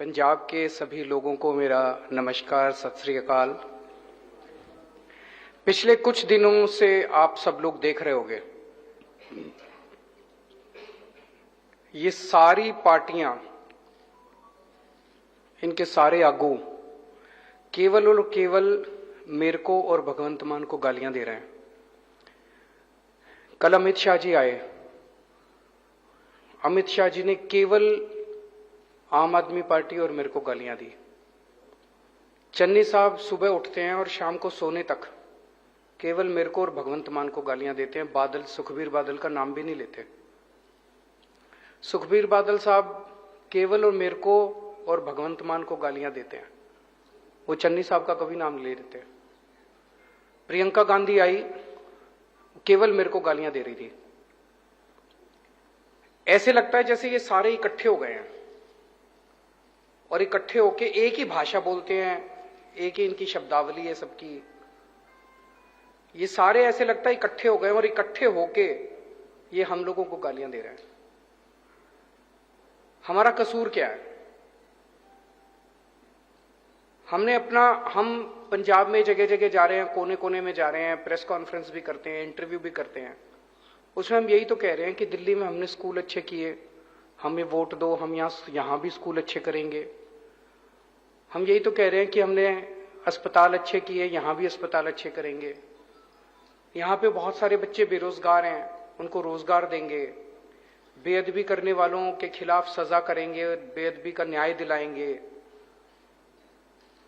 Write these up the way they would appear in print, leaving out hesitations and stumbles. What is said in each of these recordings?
पंजाब के सभी लोगों को मेरा नमस्कार, सत श्री अकाल। पिछले कुछ दिनों से आप सब लोग देख रहे होंगे, ये सारी पार्टियां, इनके सारे आगू केवल और केवल मेरे को और भगवंत मान को गालियां दे रहे हैं। कल अमित शाह जी आए। अमित शाह जी ने केवल आम आदमी पार्टी और मेरे को गालियां दी। चन्नी साहब सुबह उठते हैं और शाम को सोने तक केवल मेरे को और भगवंत मान को गालियां देते हैं। बादल, सुखबीर बादल का नाम भी नहीं लेते। सुखबीर बादल साहब केवल और मेरे को और भगवंत मान को गालियां देते हैं, वो चन्नी साहब का कभी नाम ले देते हैं। प्रियंका गांधी आई, केवल मेरे को गालियां दे रही थी। ऐसे लगता है जैसे ये सारे इकट्ठे हो गए हैं और इकट्ठे होके एक ही भाषा बोलते हैं, एक ही इनकी शब्दावली है सबकी। ये सारे ऐसे लगता है इकट्ठे हो गए और इकट्ठे होके ये हम लोगों को गालियां दे रहे हैं। हमारा कसूर क्या है? हम पंजाब में जगह जगह जा रहे हैं, कोने कोने में जा रहे हैं, प्रेस कॉन्फ्रेंस भी करते हैं, इंटरव्यू भी करते हैं। उसमें हम यही तो कह रहे हैं कि दिल्ली में हमने स्कूल अच्छे किए, हमें वोट दो, हम यहां भी स्कूल अच्छे करेंगे। हम यही तो कह रहे हैं कि हमने अस्पताल अच्छे किए, यहां भी अस्पताल अच्छे करेंगे। यहां पे बहुत सारे बच्चे बेरोजगार हैं, उनको रोजगार देंगे। बेअदबी करने वालों के खिलाफ सजा करेंगे, बेअदबी का न्याय दिलाएंगे,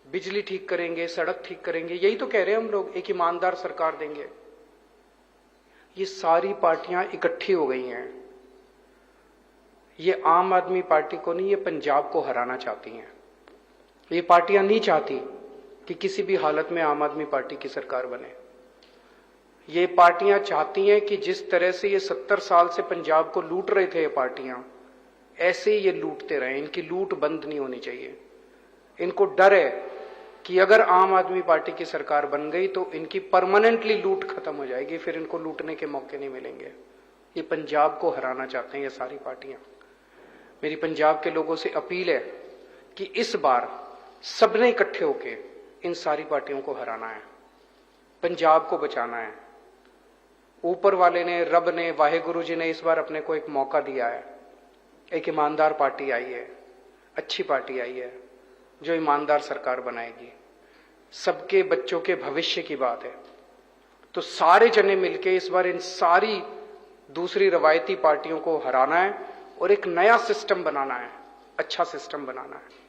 बिजली ठीक करेंगे, सड़क ठीक करेंगे। यही तो कह रहे हैं हम लोग, एक ईमानदार सरकार देंगे। ये सारी पार्टियां इकट्ठी हो गई हैं। ये आम आदमी पार्टी को नहीं, ये पंजाब को हराना चाहती हैं। ये पार्टियां नहीं चाहती कि किसी भी हालत में आम आदमी पार्टी की सरकार बने। ये पार्टियां चाहती हैं कि जिस तरह से ये 70 साल से पंजाब को लूट रहे थे ये पार्टियां, ऐसे ही ये लूटते रहे। इनकी लूट बंद नहीं होनी चाहिए। इनको डर है कि अगर आम आदमी पार्टी की सरकार बन गई तो इनकी परमानेंटली लूट खत्म हो जाएगी, फिर इनको लूटने के मौके नहीं मिलेंगे। ये पंजाब को हराना चाहते हैं ये सारी पार्टियां। मेरी पंजाब के लोगों से अपील है कि इस बार सबने इकट्ठे होके इन सारी पार्टियों को हराना है, पंजाब को बचाना है। ऊपर वाले ने, रब ने, वाहेगुरु जी ने इस बार अपने को एक मौका दिया है। एक ईमानदार पार्टी आई है, अच्छी पार्टी आई है जो ईमानदार सरकार बनाएगी। सबके बच्चों के भविष्य की बात है। तो सारे जने मिलके इस बार इन सारी दूसरी रवायती पार्टियों को हराना है और एक नया सिस्टम बनाना है, अच्छा सिस्टम बनाना है।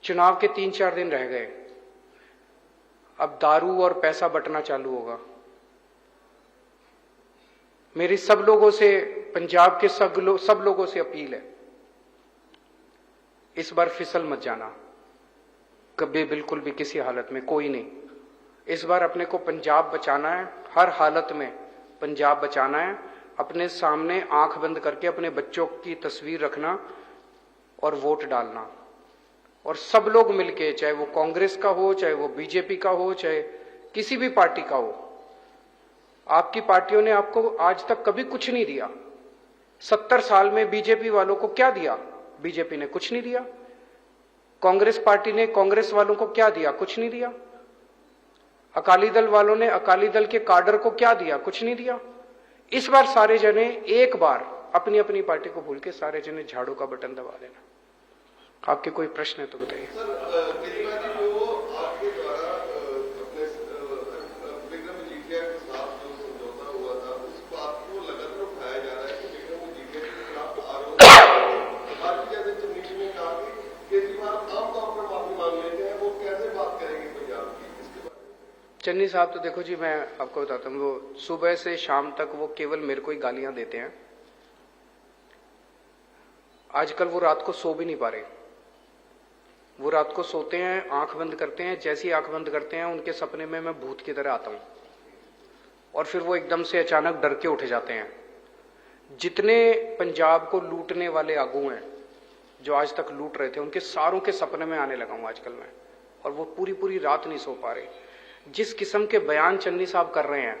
चुनाव के 3-4 दिन रह गए, अब दारू और पैसा बंटना चालू होगा। मेरी सब लोगों से, पंजाब के सब लोगों से अपील है, इस बार फिसल मत जाना कभी, बिल्कुल भी, किसी हालत में, कोई नहीं। इस बार अपने को पंजाब बचाना है, हर हालत में पंजाब बचाना है। अपने सामने आंख बंद करके अपने बच्चों की तस्वीर रखना और वोट डालना। और सब लोग मिलके, चाहे वो कांग्रेस का हो, चाहे वो बीजेपी का हो, चाहे किसी भी पार्टी का हो, आपकी पार्टियों ने आपको आज तक कभी कुछ नहीं दिया। 70 साल में बीजेपी वालों को क्या दिया? बीजेपी ने कुछ नहीं दिया। कांग्रेस पार्टी ने कांग्रेस वालों को क्या दिया? कुछ नहीं दिया। अकाली दल वालों ने अकाली दल के काडर को क्या दिया? कुछ नहीं दिया। इस बार सारे जने एक बार अपनी अपनी पार्टी को भूल के सारे जने झाड़ू का बटन दबा देना। आपके कोई प्रश्न है तो बताइए। चन्नी साहब तो देखो जी, मैं आपको बताता हूँ, वो सुबह से शाम तक वो केवल मेरे को ही गालियां देते हैं। आजकल वो रात को सो भी नहीं पा रहे। वो रात को सोते हैं, आंख बंद करते हैं, जैसी आंख बंद करते हैं उनके सपने में मैं भूत की तरह आता हूं और फिर वो एकदम से अचानक डर के उठ जाते हैं। जितने पंजाब को लूटने वाले आगू हैं जो आज तक लूट रहे थे, उनके सारों के सपने में आने लगा हूं आजकल मैं, और वो पूरी पूरी रात नहीं सो पा रहे। जिस किस्म के बयान चन्नी साहब कर रहे हैं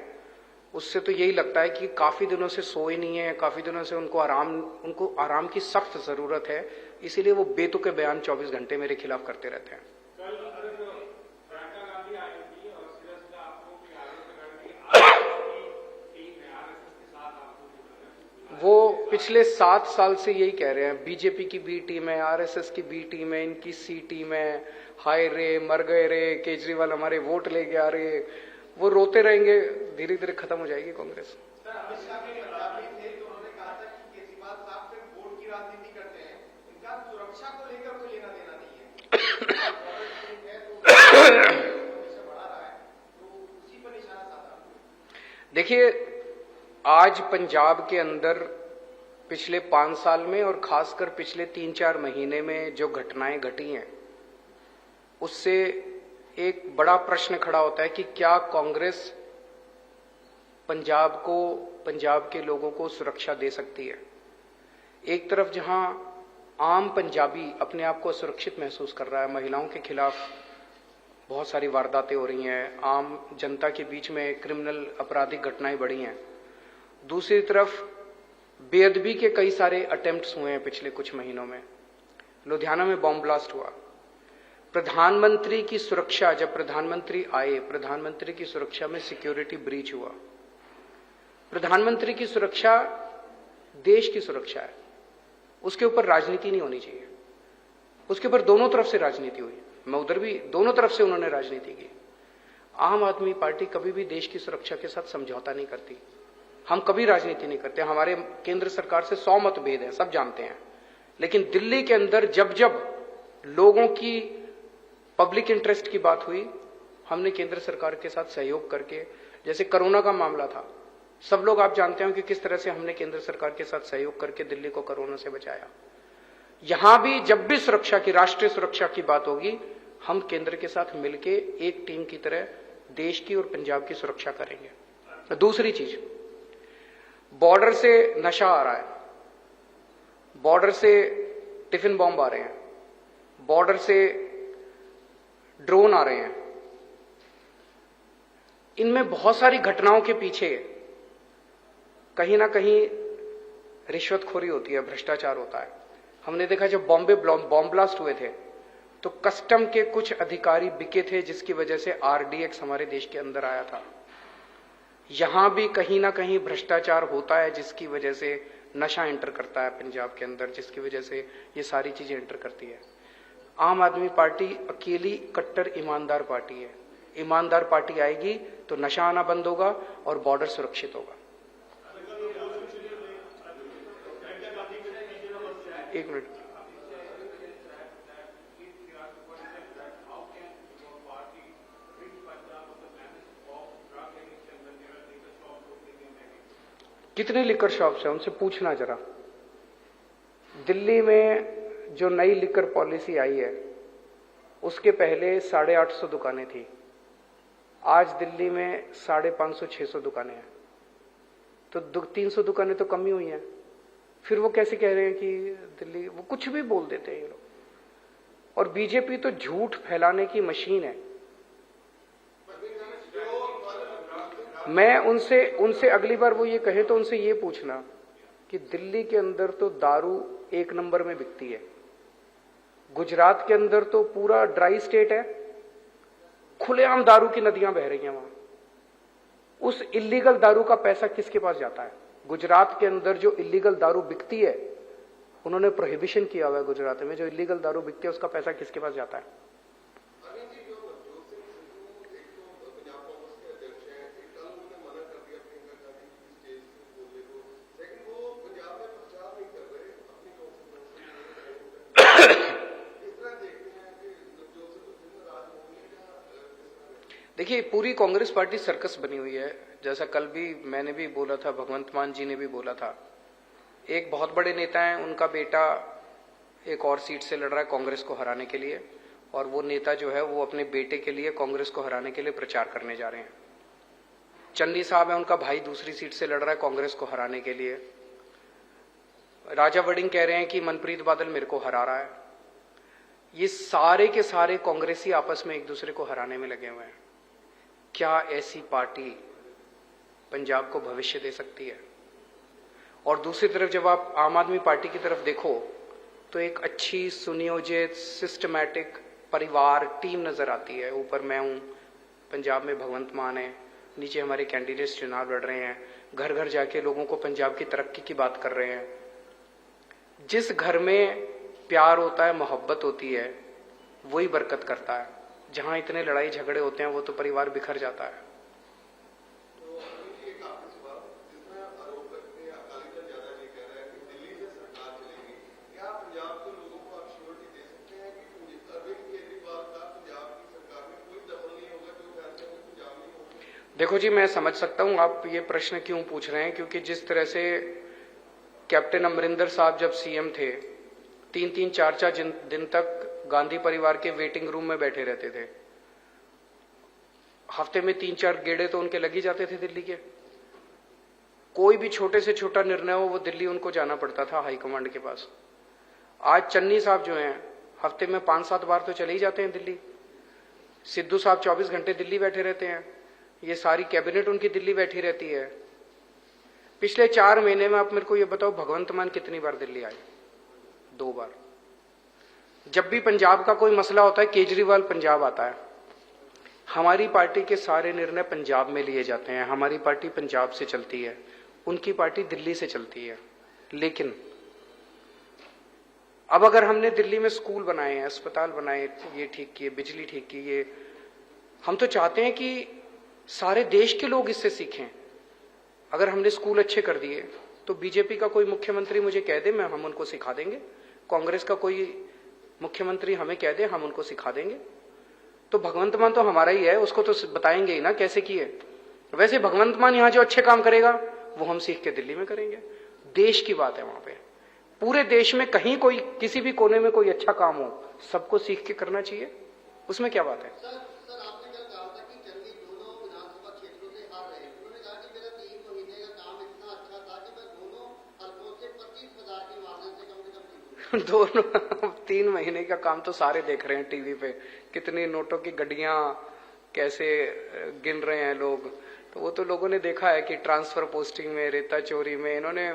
उससे तो यही लगता है कि काफी दिनों से सोए नहीं है, काफी दिनों से उनको आराम की सख्त जरूरत है, इसीलिए वो बेतुके बयान 24 घंटे मेरे खिलाफ करते रहते हैं। वो पिछले 7 साल से यही कह रहे हैं, बीजेपी की बी टीम है, आरएसएस की बी टीम है, इनकी सी टीम है, हाय रे मर गए रे, केजरीवाल हमारे वोट लेके आ रहे। वो रोते रहेंगे, धीरे धीरे खत्म हो जाएगी कांग्रेस। देखिए, आज पंजाब के अंदर पिछले 5 साल में और खासकर पिछले 3-4 महीने में जो घटनाएं घटी हैं, उससे एक बड़ा प्रश्न खड़ा होता है कि क्या कांग्रेस पंजाब के लोगों को सुरक्षा दे सकती है। एक तरफ जहां आम पंजाबी अपने आप को सुरक्षित महसूस कर रहा है, महिलाओं के खिलाफ बहुत सारी वारदातें हो रही हैं, आम जनता के बीच में क्रिमिनल आपराधिक घटनाएं बढ़ी हैं। दूसरी तरफ बेअदबी के कई सारे अटेम्प्ट्स हुए हैं पिछले कुछ महीनों में। लुधियाना में बॉम्ब ब्लास्ट हुआ। प्रधानमंत्री की सुरक्षा, जब प्रधानमंत्री आए, प्रधानमंत्री की सुरक्षा में सिक्योरिटी ब्रीच हुआ। प्रधानमंत्री की सुरक्षा देश की सुरक्षा है, उसके ऊपर राजनीति नहीं होनी चाहिए। उसके ऊपर दोनों तरफ से राजनीति हुई, मैं उधर भी, दोनों तरफ से उन्होंने राजनीति की। आम आदमी पार्टी कभी भी देश की सुरक्षा के साथ समझौता नहीं करती। हम कभी राजनीति नहीं करते। हमारे केंद्र सरकार से 100 मतभेद हैं, सब जानते हैं, लेकिन दिल्ली के अंदर जब जब लोगों की पब्लिक इंटरेस्ट की बात हुई, हमने केंद्र सरकार के साथ सहयोग करके, जैसे कोरोना का मामला था, सब लोग आप जानते हो कि किस तरह से हमने केंद्र सरकार के साथ सहयोग करके दिल्ली को कोरोना से बचाया। यहां भी जब भी सुरक्षा की, राष्ट्रीय सुरक्षा की बात होगी, हम केंद्र के साथ मिलके एक टीम की तरह देश की और पंजाब की सुरक्षा करेंगे। दूसरी चीज, बॉर्डर से नशा आ रहा है, बॉर्डर से टिफिन बॉम्ब आ रहे हैं, बॉर्डर से ड्रोन आ रहे हैं। इनमें बहुत सारी घटनाओं के पीछे कहीं ना कहीं रिश्वतखोरी होती है, भ्रष्टाचार होता है। हमने देखा जब बॉम्बे बॉम्ब ब्लास्ट हुए थे तो कस्टम के कुछ अधिकारी बिके थे, जिसकी वजह से आरडीएक्स हमारे देश के अंदर आया था। यहां भी कहीं ना कहीं भ्रष्टाचार होता है, जिसकी वजह से नशा एंटर करता है पंजाब के अंदर, जिसकी वजह से ये सारी चीजें एंटर करती है। आम आदमी पार्टी अकेली कट्टर ईमानदार पार्टी है। ईमानदार पार्टी आएगी तो नशा आना बंद होगा और बॉर्डर सुरक्षित होगा। एक मिनट, कितने लिकर शॉप्स हैं उनसे पूछना जरा। दिल्ली में जो नई लिकर पॉलिसी आई है, उसके पहले 850 दुकानें थी, आज दिल्ली में 550-600 दुकानें हैं, तो 300 दुकानें तो कम ही हुई हैं। फिर वो कैसे कह रहे हैं कि दिल्ली, वो कुछ भी बोल देते हैं ये लोग। और बीजेपी तो झूठ फैलाने की मशीन है। मैं उनसे अगली बार वो ये कहे तो उनसे ये पूछना कि दिल्ली के अंदर तो दारू 1 नंबर में बिकती है, गुजरात के अंदर तो पूरा ड्राई स्टेट है, खुलेआम दारू की नदियां बह रही हैं वहां। उस इलीगल दारू का पैसा किसके पास जाता है? गुजरात के अंदर जो इलीगल दारू बिकती है, उन्होंने प्रोहिबिशन किया हुआ है गुजरात में, जो इलीगल दारू बिकती है उसका पैसा किसके पास जाता है? देखिए, पूरी कांग्रेस पार्टी सर्कस बनी हुई है। जैसा कल भी मैंने भी बोला था, भगवंत मान जी ने भी बोला था। एक बहुत बड़े नेता हैं, उनका बेटा एक और सीट से लड़ रहा है कांग्रेस को हराने के लिए, और वो नेता जो है वो अपने बेटे के लिए कांग्रेस को हराने के लिए प्रचार करने जा रहे हैं। चन्नी साहब है, उनका भाई दूसरी सीट से लड़ रहा है कांग्रेस को हराने के लिए। राजा वड़िंग कह रहे हैं कि मनप्रीत बादल मेरे को हरा रहा है। ये सारे के सारे कांग्रेसी आपस में एक दूसरे को हराने में लगे हुए हैं। क्या ऐसी पार्टी पंजाब को भविष्य दे सकती है। और दूसरी तरफ जब आप आम आदमी पार्टी की तरफ देखो तो एक अच्छी सुनियोजित सिस्टमैटिक परिवार टीम नजर आती है। ऊपर मैं हूं, पंजाब में भगवंत मान है, नीचे हमारे कैंडिडेट्स चुनाव लड़ रहे हैं, घर घर जाके लोगों को पंजाब की तरक्की की बात कर रहे हैं। जिस घर में प्यार होता है, मोहब्बत होती है, वही बरकत करता है। जहां इतने लड़ाई झगड़े होते हैं वो तो परिवार बिखर जाता है। देखो जी, मैं समझ सकता हूं आप ये प्रश्न क्यों पूछ रहे हैं, क्योंकि जिस तरह से कैप्टन अमरिंदर साहब जब सीएम थे 3-3, 4-4 दिन तक गांधी परिवार के वेटिंग रूम में बैठे रहते थे। हफ्ते में 3-4 गेड़े तो उनके लग ही जाते थे दिल्ली के। कोई भी छोटे से छोटा निर्णय हो वो दिल्ली उनको जाना पड़ता था हाईकमांड के पास। आज चन्नी साहब जो हैं हफ्ते में 5-7 बार तो चले ही जाते हैं दिल्ली। सिद्धू साहब 24 घंटे दिल्ली बैठे रहते हैं। ये सारी कैबिनेट उनकी दिल्ली बैठी रहती है। पिछले 4 महीने में आप मेरे को ये बताओ भगवंत मान कितनी बार दिल्ली आए? 2 बार। जब भी पंजाब का कोई मसला होता है केजरीवाल पंजाब आता है। हमारी पार्टी के सारे निर्णय पंजाब में लिए जाते हैं। हमारी पार्टी पंजाब से चलती है, उनकी पार्टी दिल्ली से चलती है। लेकिन अब अगर हमने दिल्ली में स्कूल बनाए हैं, अस्पताल बनाए, ये ठीक किए, बिजली ठीक की, ये हम तो चाहते हैं कि सारे देश के लोग इससे सीखें। अगर हमने स्कूल अच्छे कर दिए तो बीजेपी का कोई मुख्यमंत्री मुझे कह दे, हम उनको सिखा देंगे। कांग्रेस का कोई मुख्यमंत्री हमें कह दे, हम उनको सिखा देंगे। तो भगवंत मान तो हमारा ही है, उसको तो बताएंगे ही ना कैसे किए। वैसे भगवंत मान यहां जो अच्छे काम करेगा वो हम सीख के दिल्ली में करेंगे। देश की बात है वहां पे। पूरे देश में कहीं कोई किसी भी कोने में कोई अच्छा काम हो, सबको सीख के करना चाहिए, उसमें क्या बात है। सर आपने कल कहा था कि चंदी दोनों विधानसभा क्षेत्रों से हार रहे हैं। उन्होंने कहा कि मेरा 3 महीने का काम इतना अच्छा था कि मैं दोनों हलकों से 25,000 के मार्जिन से कम दोनों 3 महीने का काम तो सारे देख रहे हैं टीवी पे, कितनी नोटों की गड्डियां कैसे गिन रहे हैं लोग। तो वो तो लोगों ने देखा है कि ट्रांसफर पोस्टिंग में, रेता चोरी में इन्होंने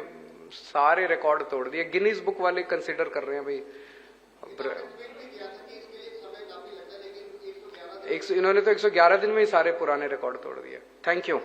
सारे रिकॉर्ड तोड़ दिए। गिनीज बुक वाले कंसिडर कर रहे हैं भाई। इन्होंने तो 111 दिन में ही सारे पुराने रिकॉर्ड तोड़ दिए। Thank you.